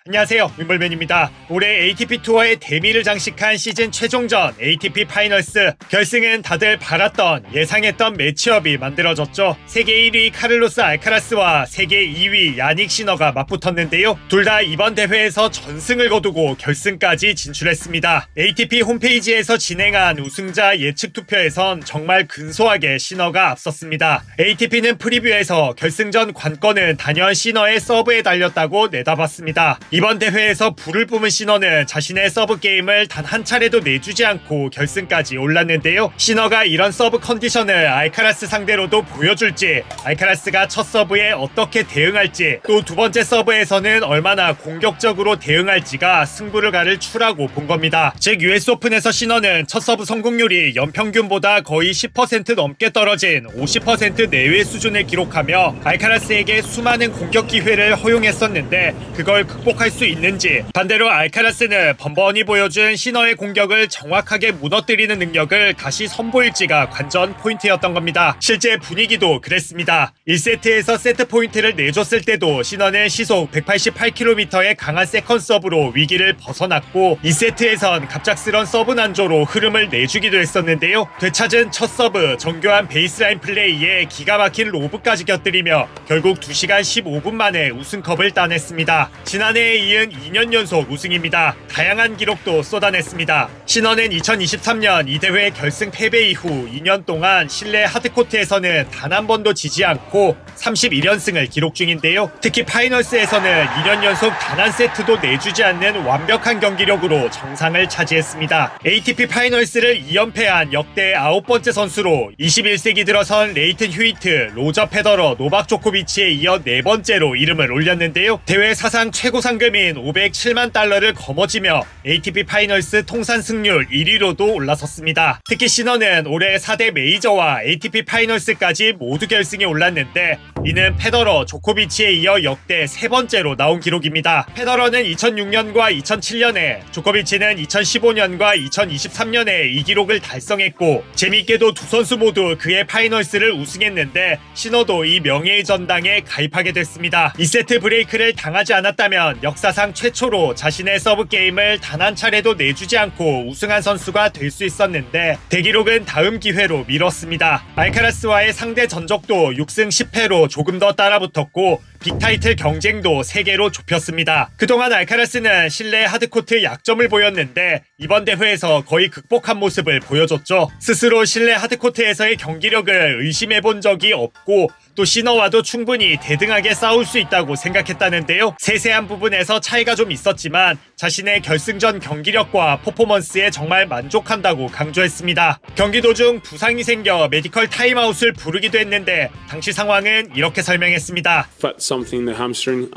안녕하세요, 윈블맨입니다. 올해 ATP 투어의 대미를 장식한 시즌 최종전 ATP 파이널스 결승은 다들 바랐던 예상했던 매치업이 만들어졌죠. 세계 1위 카를로스 알카라스와 세계 2위 야닉 시너가 맞붙었는데요. 둘 다 이번 대회에서 전승을 거두고 결승까지 진출했습니다. ATP 홈페이지에서 진행한 우승자 예측 투표에선 정말 근소하게 시너가 앞섰습니다. ATP는 프리뷰에서 결승전 관건은 단연 시너의 서브에 달렸다고 내다봤습니다. 이번 대회에서 불을 뿜은 시너는 자신의 서브 게임을 단 한 차례도 내주지 않고 결승까지 올랐는데요. 시너가 이런 서브 컨디션을 알카라스 상대로도 보여줄지, 알카라스가 첫 서브에 어떻게 대응할지, 또 두 번째 서브에서는 얼마나 공격적으로 대응할지가 승부를 가를 추라고 본 겁니다. 즉 US 오픈에서 시너는 첫 서브 성공률이 연평균보다 거의 10% 넘게 떨어진 50% 내외 수준을 기록하며 알카라스에게 수많은 공격 기회를 허용했었는데 그걸 극복할 수 있는지, 반대로 알카라스는 번번이 보여준 시너의 공격을 정확하게 무너뜨리는 능력을 다시 선보일지가 관전 포인트였던 겁니다. 실제 분위기도 그랬습니다. 1세트에서 세트 포인트를 내줬을 때도 시너는 시속 188km의 강한 세컨 서브로 위기를 벗어났고 2세트에선 갑작스런 서브 난조로 흐름을 내주기도 했었는데요. 되찾은 첫 서브, 정교한 베이스라인 플레이에 기가 막힌 로브까지 곁들이며 결국 2시간 15분 만에 우승컵을 따냈습니다. 지난해에 이은 2년 연속 우승입니다. 다양한 기록도 쏟아냈습니다. 시너는 2023년 이 대회 결승 패배 이후 2년 동안 실내 하드코트에서는 단 한 번도 지지 않고 31연승을 기록 중인데요. 특히 파이널스에서는 2년 연속 단 한 세트도 내주지 않는 완벽한 경기력으로 정상을 차지했습니다. ATP 파이널스를 2연패한 역대 9번째 선수로 21세기 들어선 레이튼 휴이트, 로저 페더러, 노박 조코비치에 이어 4번째로 이름을 올렸는데요. 대회 사상 최고 상금인 507만 달러를 거머쥐며 ATP 파이널스 통산 승률 1위로도 올라섰습니다. 특히 시너는 올해 4대 메이저와 ATP 파이널스까지 모두 결승에 올랐는데 이는 페더러, 조코비치에 이어 역대 3번째로 나온 기록입니다. 페더러는 2006년과 2007년에, 조코비치는 2015년과 2023년에 이 기록을 달성했고 재미있게도 두 선수 모두 그의 파이널스를 우승했는데 시너도 이 명예의 전당에 가입하게 됐습니다. 2세트 브레이크를 당하지 않았다면 역사상 최초로 자신의 서브 게임을 단 한 차례도 내주지 않고 우승한 선수가 될 수 있었는데 대기록은 다음 기회로 미뤘습니다. 알카라스와의 상대 전적도 6승 10패로 조금 더 따라붙었고 빅타이틀 경쟁도 3개로 좁혔습니다. 그동안 알카라스는 실내 하드코트 약점을 보였는데 이번 대회에서 거의 극복한 모습을 보여줬죠. 스스로 실내 하드코트에서의 경기력을 의심해본 적이 없고 또 시너와도 충분히 대등하게 싸울 수 있다고 생각했다는데요. 세세한 부분에서 차이가 좀 있었지만 자신의 결승전 경기력과 퍼포먼스에 정말 만족한다고 강조했습니다. 경기 도중 부상이 생겨 메디컬 타임아웃을 부르기도 했는데 당시 상황은 이렇게 설명했습니다. Felt something in the hamstring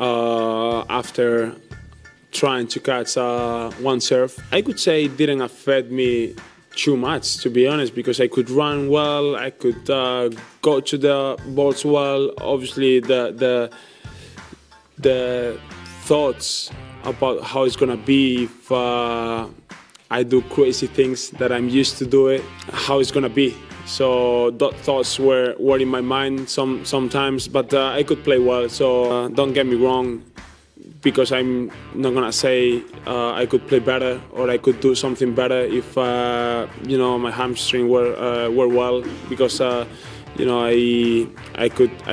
after trying to catch one serve. I could say it didn't affect me too much, to be honest, because I could run well, I could go to the balls well. Obviously the thoughts about how it's gonna be if I do crazy things that I'm used to do it, how it's gonna be. So those thoughts were in my mind sometimes, but I could play well, so don't get me wrong, because I'm not gonna say I could play better or I could do something better if my hamstring were well, because I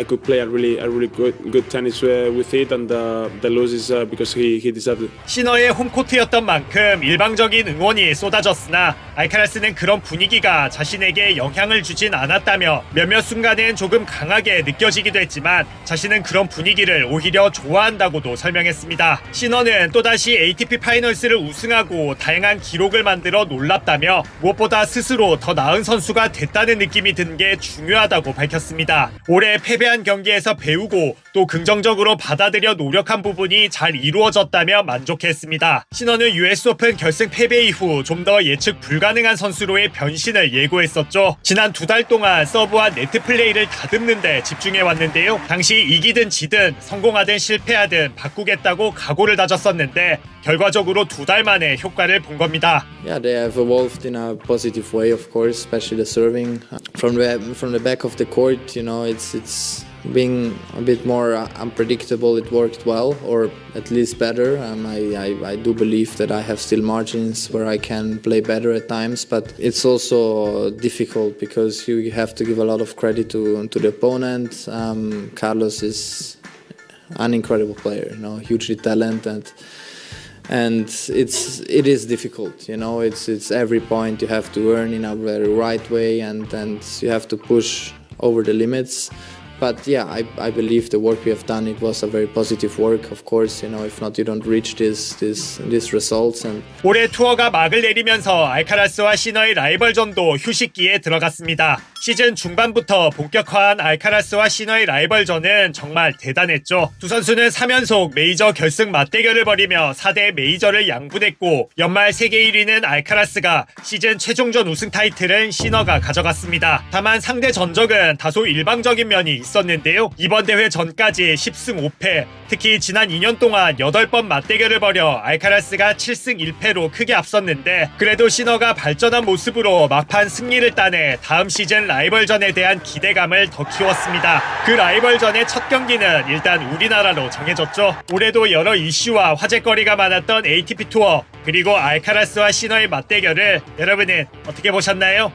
could play a really good tennis with it, and the lose is because he deserved it. 시너의 홈코트였던 만큼 일방적인 응원이 쏟아졌으나 알카라스는 그런 분위기가 자신에게 영향을 주진 않았다며 몇몇 순간엔 조금 강하게 느껴지기도 했지만 자신은 그런 분위기를 오히려 좋아한다고도 설명했습니다. 시너는 또다시 ATP 파이널스를 우승하고 다양한 기록을 만들어 놀랍다며 무엇보다 스스로 더 나은 선수가 됐다는 느낌이 든 게 중요하다고 밝혔습니다. 올해 패배한 경기에서 배우고 또 긍정적으로 받아들여 노력한 부분이 잘 이루어졌다며 만족했습니다. 시너는 US 오픈 결승 패배 이후 좀 더 예측 불가능한 선수로의 변신을 예고했었죠. 지난 2달 동안 서브와 네트 플레이를 다듬는 데 집중해왔는데요. 당시 이기든 지든 성공하든 실패하든 바꾸겠다고 각오를 다졌었는데 결과적으로 2달 만에 효과를 본 겁니다. Yeah, they have evolved in a positive way, of course, especially the serving from the back of the court. You know, it's being a bit more unpredictable, it worked well, or at least better. I do believe that I have still margins where I can play better at times, but it's also difficult because you have to give a lot of credit to the opponent. Carlos is an incredible player, you know, hugely talented. And it is difficult, you know. It's every point you have to earn in a very right way, and you have to push over the limits. But yeah, I believe the work we have done, it was a very positive work. Of course, you know, if not, you don't reach these results. And 올해 투어가 막을 내리면서 알카라스와 시너의 라이벌전도 휴식기에 들어갔습니다. 시즌 중반부터 본격화한 알카라스와 시너의 라이벌전은 정말 대단했죠. 두 선수는 3연속 메이저 결승 맞대결을 벌이며 4대 메이저를 양분했고, 연말 세계 1위는 알카라스가, 시즌 최종전 우승 타이틀은 시너가 가져갔습니다. 다만 상대 전적은 다소 일방적인 면이 있었는데요. 이번 대회 전까지 10승 5패, 특히 지난 2년 동안 8번 맞대결을 벌여 알카라스가 7승 1패로 크게 앞섰는데, 그래도 시너가 발전한 모습으로 막판 승리를 따내 다음 시즌 라이벌전에 대한 기대감을 더 키웠습니다. 그 라이벌전의 첫 경기는 일단 우리나라로 정해졌죠. 올해도 여러 이슈와 화제거리가 많았던 ATP 투어, 그리고 알카라스와 시너의 맞대결을 여러분은 어떻게 보셨나요?